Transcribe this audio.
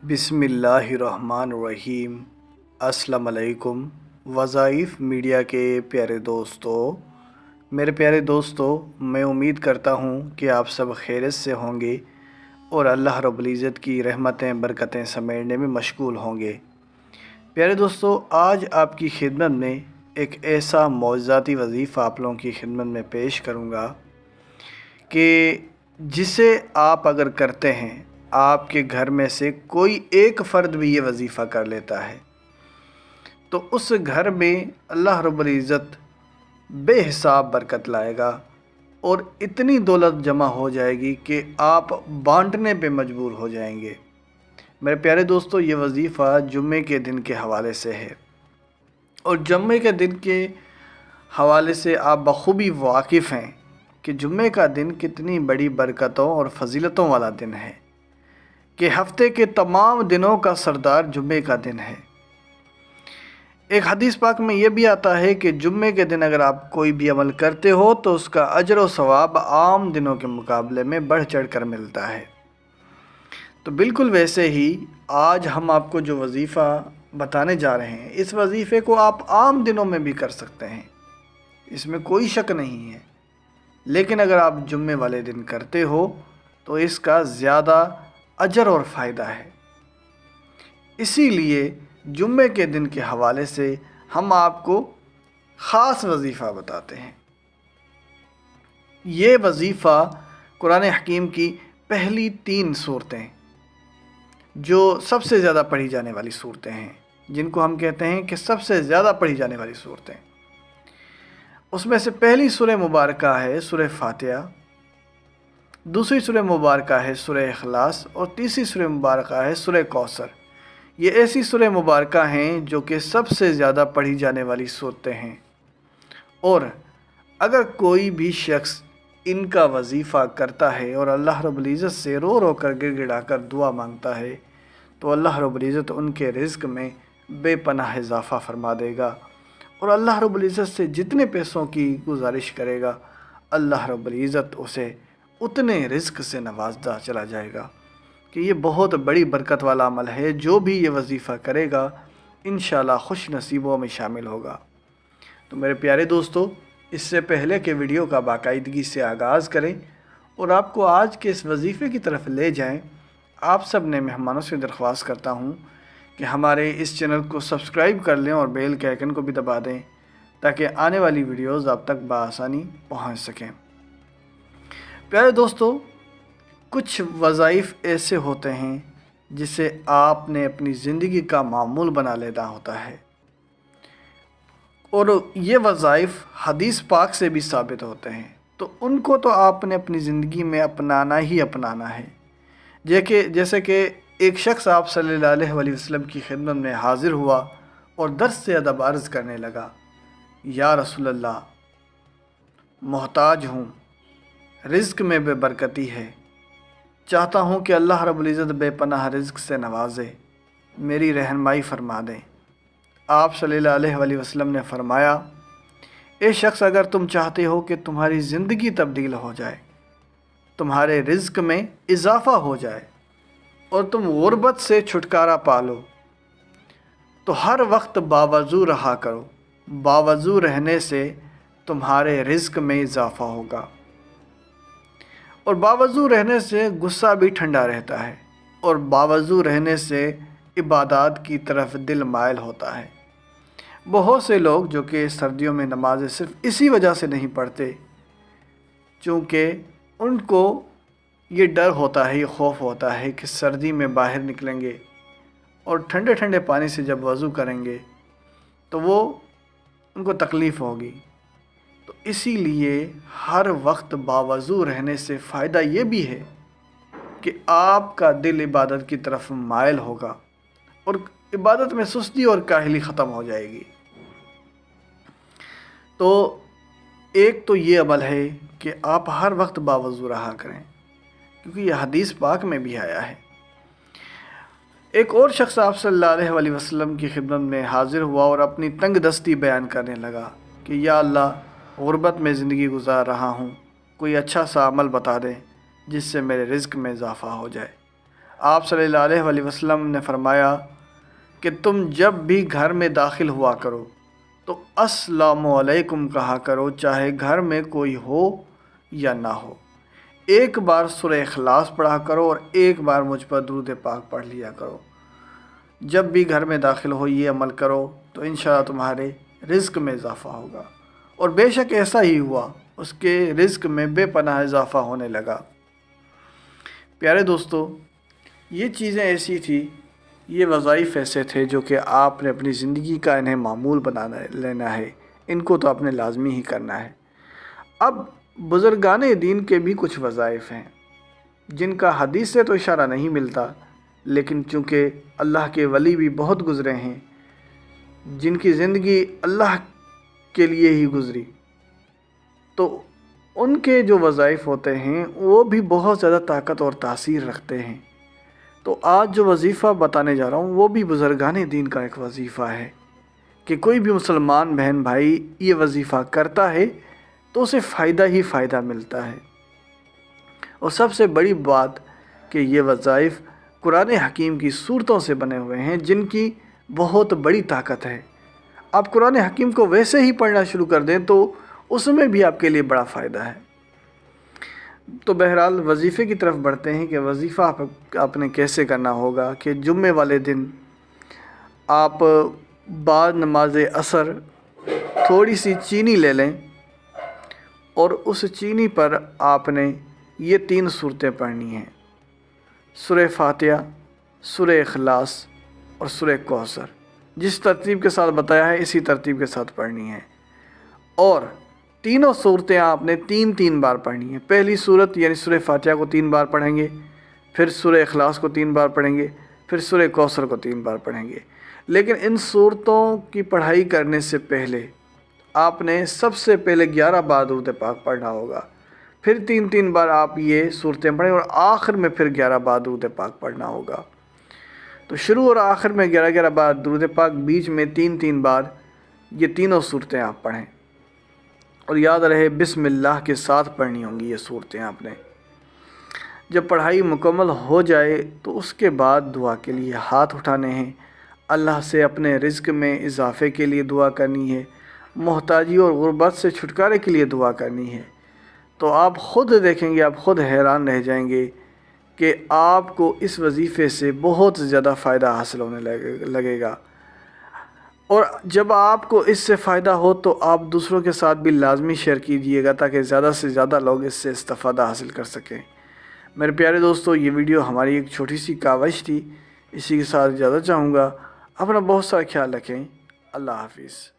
بسم اللہ الرحمن الرحیم۔ السلام علیکم وظائف میڈیا کے پیارے دوستو، میرے پیارے دوستو، میں امید کرتا ہوں کہ آپ سب خیریت سے ہوں گے اور اللہ رب العزت کی رحمتیں برکتیں سمیٹنے میں مشغول ہوں گے۔ پیارے دوستو، آج آپ کی خدمت میں ایک ایسا معجزاتی وظیفہ آپ لوگوں کی خدمت میں پیش کروں گا کہ جسے آپ اگر کرتے ہیں، آپ کے گھر میں سے کوئی ایک فرد بھی یہ وظیفہ کر لیتا ہے تو اس گھر میں اللہ رب العزت بے حساب برکت لائے گا اور اتنی دولت جمع ہو جائے گی کہ آپ بانٹنے پہ مجبور ہو جائیں گے۔ میرے پیارے دوستو، یہ وظیفہ جمعے کے دن کے حوالے سے ہے، اور جمعے کے دن کے حوالے سے آپ بخوبی واقف ہیں کہ جمعے کا دن کتنی بڑی برکتوں اور فضیلتوں والا دن ہے، کہ ہفتے کے تمام دنوں کا سردار جمعے کا دن ہے۔ ایک حدیث پاک میں یہ بھی آتا ہے کہ جمعے کے دن اگر آپ کوئی بھی عمل کرتے ہو تو اس کا اجر و ثواب عام دنوں کے مقابلے میں بڑھ چڑھ کر ملتا ہے۔ تو بالکل ویسے ہی آج ہم آپ کو جو وظیفہ بتانے جا رہے ہیں، اس وظیفے کو آپ عام دنوں میں بھی کر سکتے ہیں، اس میں کوئی شک نہیں ہے، لیکن اگر آپ جمعے والے دن کرتے ہو تو اس کا زیادہ اجر اور فائدہ ہے۔ اسی لیے جمعے کے دن کے حوالے سے ہم آپ کو خاص وظیفہ بتاتے ہیں۔ یہ وظیفہ قرآن حکیم کی پہلی 3 صورتیں جو سب سے زیادہ پڑھی جانے والی صورتیں ہیں، جن کو ہم کہتے ہیں کہ سب سے زیادہ پڑھی جانے والی صورتیں، اس میں سے پہلی سورہ مبارکہ ہے سورہ فاتحہ، دوسری سورہ مبارکہ ہے سورہ اخلاص، اور تیسری سورہ مبارکہ ہے سورہ کوثر۔ یہ ایسی سورہ مبارکہ ہیں جو کہ سب سے زیادہ پڑھی جانے والی صورتیں ہیں، اور اگر کوئی بھی شخص ان کا وظیفہ کرتا ہے اور اللہ رب العزت سے رو رو کر گر گڑا کر دعا مانگتا ہے تو اللہ رب العزت ان کے رزق میں بے پناہ اضافہ فرما دے گا، اور اللہ رب العزت سے جتنے پیسوں کی گزارش کرے گا اللہ رب العزت اسے اتنے رزق سے نوازتا چلا جائے گا، کہ یہ بہت بڑی برکت والا عمل ہے۔ جو بھی یہ وظیفہ کرے گا انشاءاللہ خوش نصیبوں میں شامل ہوگا۔ تو میرے پیارے دوستو، اس سے پہلے کہ ویڈیو کا باقاعدگی سے آغاز کریں اور آپ کو آج کے اس وظیفے کی طرف لے جائیں، آپ سب نے مہمانوں سے درخواست کرتا ہوں کہ ہمارے اس چینل کو سبسکرائب کر لیں اور بیل کے آئیکن کو بھی دبا دیں تاکہ آنے والی ویڈیوز آپ تک بآسانی پہنچ سکیں۔ پیارے دوستو، کچھ وظائف ایسے ہوتے ہیں جسے آپ نے اپنی زندگی کا معمول بنا لینا ہوتا ہے، اور یہ وظائف حدیث پاک سے بھی ثابت ہوتے ہیں، تو ان کو تو آپ نے اپنی زندگی میں اپنانا ہی اپنانا ہے۔ جیسے کہ ایک شخص آپ صلی اللہ علیہ وآلہ وسلم کی خدمت میں حاضر ہوا اور درس سے ادب عرض کرنے لگا، یا رسول اللہ، محتاج ہوں، رزق میں بے برکتی ہے، چاہتا ہوں کہ اللہ رب العزت بے پناہ رزق سے نوازے، میری رہنمائی فرما دیں۔ آپ صلی اللہ علیہ وآلہ وسلم نے فرمایا، اے شخص، اگر تم چاہتے ہو کہ تمہاری زندگی تبدیل ہو جائے، تمہارے رزق میں اضافہ ہو جائے اور تم غربت سے چھٹکارا پالو، تو ہر وقت باوضو رہا کرو۔ باوضو رہنے سے تمہارے رزق میں اضافہ ہوگا، اور باوضو رہنے سے غصہ بھی ٹھنڈا رہتا ہے، اور باوضو رہنے سے عبادات کی طرف دل مائل ہوتا ہے۔ بہت سے لوگ جو کہ سردیوں میں نمازیں صرف اسی وجہ سے نہیں پڑھتے چونکہ ان کو یہ ڈر ہوتا ہے، یہ خوف ہوتا ہے کہ سردی میں باہر نکلیں گے اور ٹھنڈے ٹھنڈے پانی سے جب وضو کریں گے تو وہ ان کو تکلیف ہوگی۔ تو اسی لیے ہر وقت باوضو رہنے سے فائدہ یہ بھی ہے کہ آپ کا دل عبادت کی طرف مائل ہوگا اور عبادت میں سستی اور کاہلی ختم ہو جائے گی۔ تو ایک تو یہ عمل ہے کہ آپ ہر وقت باوضو رہا کریں، کیونکہ یہ حدیث پاک میں بھی آیا ہے۔ ایک اور شخص آپ صلی اللہ علیہ وآلہ وسلم کی خدمت میں حاضر ہوا اور اپنی تنگ دستی بیان کرنے لگا کہ یا اللہ، غربت میں زندگی گزار رہا ہوں، کوئی اچھا سا عمل بتا دیں جس سے میرے رزق میں اضافہ ہو جائے۔ آپ صلی اللہ علیہ وسلم نے فرمایا کہ تم جب بھی گھر میں داخل ہوا کرو تو السلام علیکم کہا کرو، چاہے گھر میں کوئی ہو یا نہ ہو۔ ایک بار سورہ اخلاص پڑھا کرو اور ایک بار مجھ پر درود پاک پڑھ لیا کرو۔ جب بھی گھر میں داخل ہو یہ عمل کرو تو انشاءاللہ تمہارے رزق میں اضافہ ہوگا، اور بے شک ایسا ہی ہوا، اس کے رزق میں بے پناہ اضافہ ہونے لگا۔ پیارے دوستو، یہ چیزیں ایسی تھی، یہ وظائف ایسے تھے جو کہ آپ نے اپنی زندگی کا انہیں معمول لینا ہے، ان کو تو آپ نے لازمی ہی کرنا ہے۔ اب بزرگان دین کے بھی کچھ وظائف ہیں جن کا حدیث سے تو اشارہ نہیں ملتا، لیکن چونکہ اللہ کے ولی بھی بہت گزرے ہیں جن کی زندگی اللہ کے لیے ہی گزری، تو ان کے جو وظائف ہوتے ہیں وہ بھی بہت زیادہ طاقت اور تاثیر رکھتے ہیں۔ تو آج جو وظیفہ بتانے جا رہا ہوں وہ بھی بزرگان دین کا ایک وظیفہ ہے کہ کوئی بھی مسلمان بہن بھائی یہ وظیفہ کرتا ہے تو اسے فائدہ ہی فائدہ ملتا ہے۔ اور سب سے بڑی بات کہ یہ وظائف قرآن حکیم کی صورتوں سے بنے ہوئے ہیں جن کی بہت بڑی طاقت ہے۔ آپ قرآن حکیم کو ویسے ہی پڑھنا شروع کر دیں تو اس میں بھی آپ کے لیے بڑا فائدہ ہے۔ تو بہرحال وظیفے کی طرف بڑھتے ہیں کہ وظیفہ آپ نے کیسے کرنا ہوگا۔ کہ جمعے والے دن آپ بعد نماز عصر تھوڑی سی چینی لے لیں اور اس چینی پر آپ نے یہ 3 صورتیں پڑھنی ہیں: سورہ فاتحہ، سورہ اخلاص اور سورہ کوثر۔ جس ترتیب کے ساتھ بتایا ہے اسی ترتیب کے ساتھ پڑھنی ہے، اور تینوں صورتیں آپ نے 3 بار پڑھنی ہیں۔ پہلی صورت یعنی سورہ فاتحہ کو 3 بار پڑھیں گے، پھر سورہ اخلاص کو 3 بار پڑھیں گے، پھر سورہ کوثر کو 3 بار پڑھیں گے۔ لیکن ان صورتوں کی پڑھائی کرنے سے پہلے آپ نے سب سے پہلے 11 بار درود پاک پڑھنا ہوگا، پھر 3 بار آپ یہ صورتیں پڑھیں اور آخر میں پھر 11 بار درود پاک پڑھنا ہوگا۔ تو شروع اور آخر میں 11 بار درود پاک، بیچ میں 3 بار یہ تینوں صورتیں آپ پڑھیں، اور یاد رہے بسم اللہ کے ساتھ پڑھنی ہوں گی یہ صورتیں آپ نے۔ جب پڑھائی مکمل ہو جائے تو اس کے بعد دعا کے لیے ہاتھ اٹھانے ہیں، اللہ سے اپنے رزق میں اضافے کے لیے دعا کرنی ہے، محتاجی اور غربت سے چھٹکارے کے لیے دعا کرنی ہے۔ تو آپ خود دیکھیں گے، آپ خود حیران رہ جائیں گے کہ آپ کو اس وظیفے سے بہت زیادہ فائدہ حاصل ہونے لگے گا۔ اور جب آپ کو اس سے فائدہ ہو تو آپ دوسروں کے ساتھ بھی لازمی شیئر کیجیے گا تاکہ زیادہ سے زیادہ لوگ اس سے استفادہ حاصل کر سکیں۔ میرے پیارے دوستو، یہ ویڈیو ہماری ایک چھوٹی سی کاوش تھی، اسی کے ساتھ اجازت چاہوں گا۔ اپنا بہت سارا خیال رکھیں۔ اللہ حافظ۔